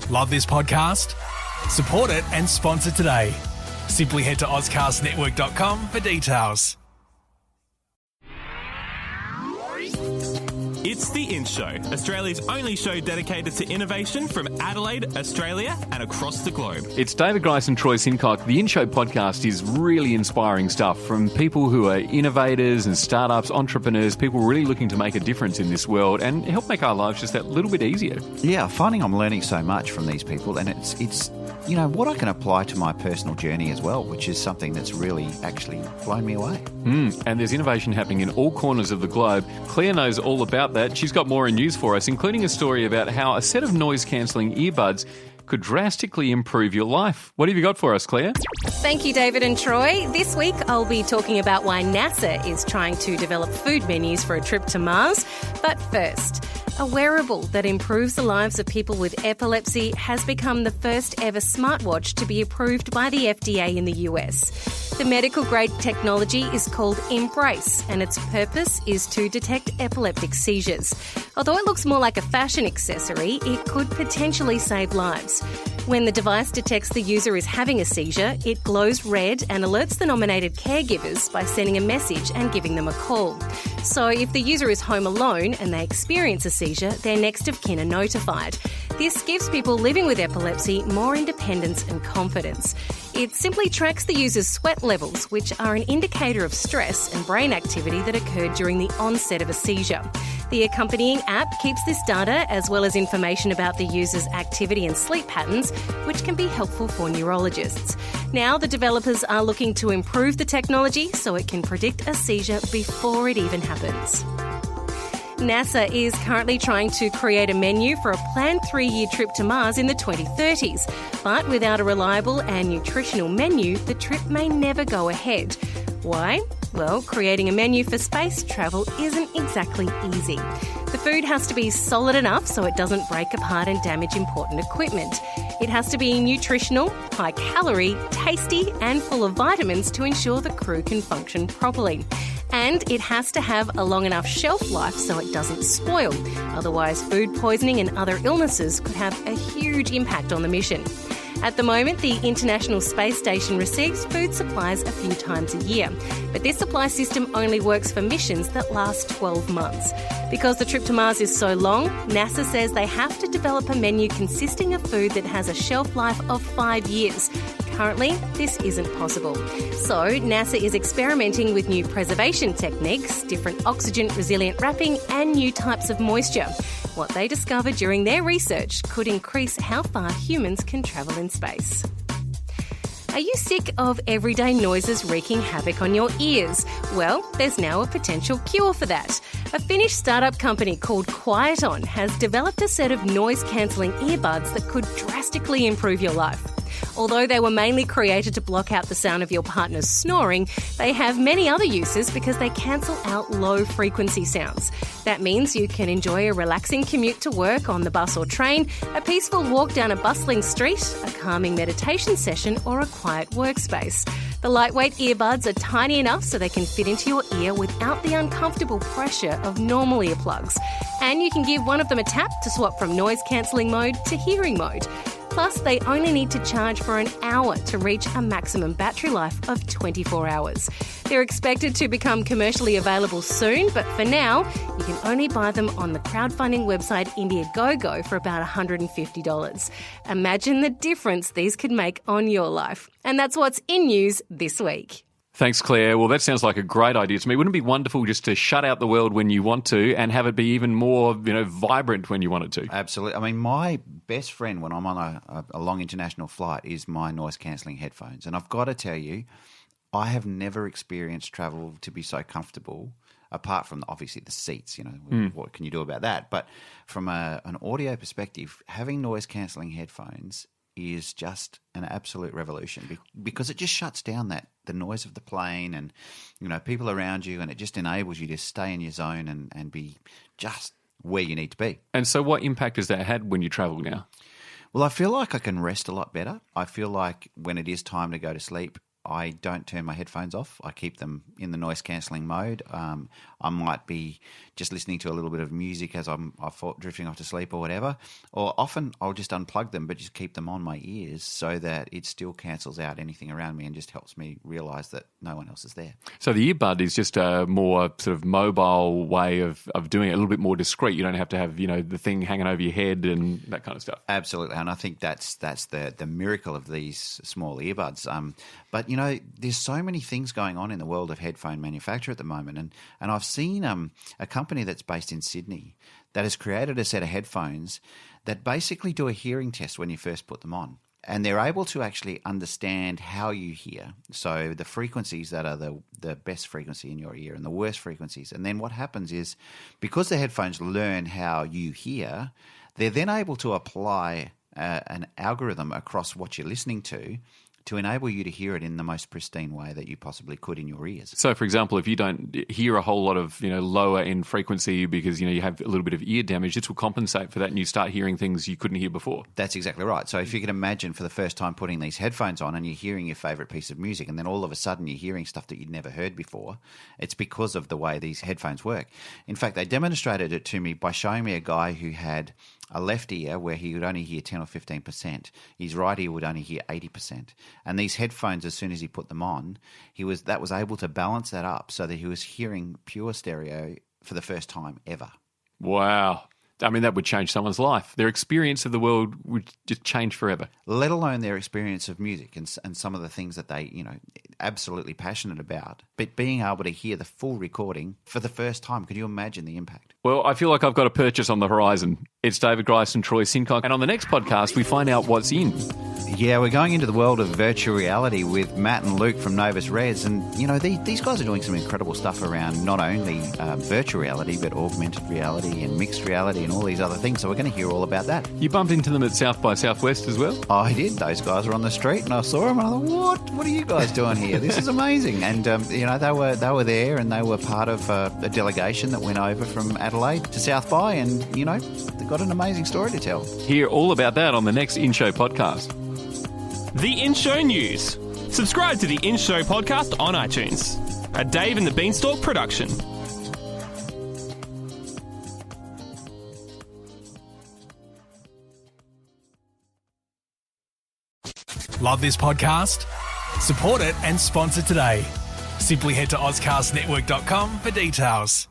Love this podcast? Support it and sponsor today. Simply head to ozcastnetwork.com for details. It's The In Show, Australia's only show dedicated to innovation from Adelaide, Australia and across the globe. It's David Grice and Troy Sincock. The In Show podcast is really inspiring stuff from people who are innovators and startups, entrepreneurs, people really looking to make a difference in this world and help make our lives just that little bit easier. Yeah, finding I'm learning so much from these people, and it's you know, what I can apply to my personal journey as well, which is something that's really actually blown me away. And there's innovation happening in all corners of the globe. Claire knows all about that. She's got more in news for us, including a story about how a set of noise-cancelling earbuds could drastically improve your life. What have you got for us, Claire? Thank you, David and Troy. This week, I'll be talking about why NASA is trying to develop food menus for a trip to Mars. But first, a wearable that improves the lives of people with epilepsy has become the first ever smartwatch to be approved by the FDA in the US. The medical-grade technology is called Embrace, and its purpose is to detect epileptic seizures. Although it looks more like a fashion accessory, it could potentially save lives. When the device detects the user is having a seizure, it glows red and alerts the nominated caregivers by sending a message and giving them a call. So if the user is home alone and they experience a seizure, their next of kin are notified. This gives people living with epilepsy more independence and confidence. It simply tracks the user's sweat levels, which are an indicator of stress and brain activity that occurred during the onset of a seizure. The accompanying app keeps this data as well as information about the user's activity and sleep patterns, which can be helpful for neurologists. Now, the developers are looking to improve the technology so it can predict a seizure before it even happens. NASA is currently trying to create a menu for a planned 3-year trip to Mars in the 2030s. But without a reliable and nutritional menu, the trip may never go ahead. Why? Well, creating a menu for space travel isn't exactly easy. The food has to be solid enough so it doesn't break apart and damage important equipment. It has to be nutritional, high calorie, tasty and full of vitamins to ensure the crew can function properly. And it has to have a long enough shelf life so it doesn't spoil. Otherwise, food poisoning and other illnesses could have a huge impact on the mission. At the moment, the International Space Station receives food supplies a few times a year. But this supply system only works for missions that last 12 months. Because the trip to Mars is so long, NASA says they have to develop a menu consisting of food that has a shelf life of 5 years. Currently, this isn't possible. So, NASA is experimenting with new preservation techniques, different oxygen-resilient wrapping and new types of moisture. What they discovered during their research could increase how far humans can travel in space. Are you sick of everyday noises wreaking havoc on your ears? Well, there's now a potential cure for that. A Finnish startup company called Quiet On has developed a set of noise-cancelling earbuds that could drastically improve your life. Although they were mainly created to block out the sound of your partner's snoring, they have many other uses because they cancel out low-frequency sounds. That means you can enjoy a relaxing commute to work on the bus or train, a peaceful walk down a bustling street, a calming meditation session, or a quiet workspace. The lightweight earbuds are tiny enough so they can fit into your ear without the uncomfortable pressure of normal earplugs. And you can give one of them a tap to swap from noise-cancelling mode to hearing mode. Plus, they only need to charge for an hour to reach a maximum battery life of 24 hours. They're expected to become commercially available soon, but for now, you can only buy them on the crowdfunding website Indiegogo for about $150. Imagine the difference these could make on your life. And that's what's in news this week. Thanks, Claire. Well, that sounds like a great idea to me. Wouldn't it be wonderful just to shut out the world when you want to and have it be even more, vibrant when you want it to? Absolutely. I mean, my best friend when I'm on a long international flight is my noise-cancelling headphones. And I've got to tell you, I have never experienced travel to be so comfortable, apart from obviously the seats. What can you do about that? But from an audio perspective, having noise-cancelling headphones is just an absolute revolution because it just shuts down the noise of the plane and people around you, and it just enables you to stay in your zone and be just where you need to be. And so what impact has that had when you travel now? Well, I feel like I can rest a lot better. I feel like when it is time to go to sleep, I don't turn my headphones off. I keep them in the noise cancelling mode. I might be just listening to a little bit of music as I'm drifting off to sleep or whatever. Or often I'll just unplug them but just keep them on my ears so that it still cancels out anything around me and just helps me realise that no one else is there. So the earbud is just a more sort of mobile way of doing it, a little bit more discreet. You don't have to have, the thing hanging over your head and that kind of stuff. Absolutely, and I think that's the miracle of these small earbuds. But, there's so many things going on in the world of headphone manufacture at the moment, and I've seen a company that's based in Sydney that has created a set of headphones that basically do a hearing test when you first put them on. And they're able to actually understand how you hear. So the frequencies that are the best frequency in your ear and the worst frequencies. And then what happens is, because the headphones learn how you hear, they're then able to apply an algorithm across what you're listening to enable you to hear it in the most pristine way that you possibly could in your ears. So, for example, if you don't hear a whole lot of lower end frequency because you have a little bit of ear damage, this will compensate for that, and you start hearing things you couldn't hear before. That's exactly right. So if you can imagine for the first time putting these headphones on and you're hearing your favourite piece of music, and then all of a sudden you're hearing stuff that you'd never heard before, it's because of the way these headphones work. In fact, they demonstrated it to me by showing me a guy who had a left ear where he would only hear 10 or 15%. His right ear would only hear 80%. And these headphones, as soon as he put them on, that was able to balance that up so that he was hearing pure stereo for the first time ever. Wow. I mean, that would change someone's life. Their experience of the world would just change forever. Let alone their experience of music and some of the things that they, absolutely passionate about. But being able to hear the full recording for the first time, could you imagine the impact? Well, I feel like I've got a purchase on the horizon. It's David Grice and Troy Sincock. And on the next podcast, we find out what's in. Yeah, we're going into the world of virtual reality with Matt and Luke from Novus Res. And, these guys are doing some incredible stuff around not only virtual reality, but augmented reality and mixed reality and all these other things. So we're going to hear all about that. You bumped into them at South by Southwest as well? I did. Those guys were on the street and I saw them and I thought, what are you guys doing here? This is amazing. And, they were there and they were part of a delegation that went over from Adelaide to South by, and, they've got an amazing story to tell. Hear all about that on the next In-Show podcast. The In-Show News. Subscribe to the In-Show podcast on iTunes. A Dave and the Beanstalk production. Love this podcast? Support it and sponsor today. Simply head to AuscastNetwork.com for details.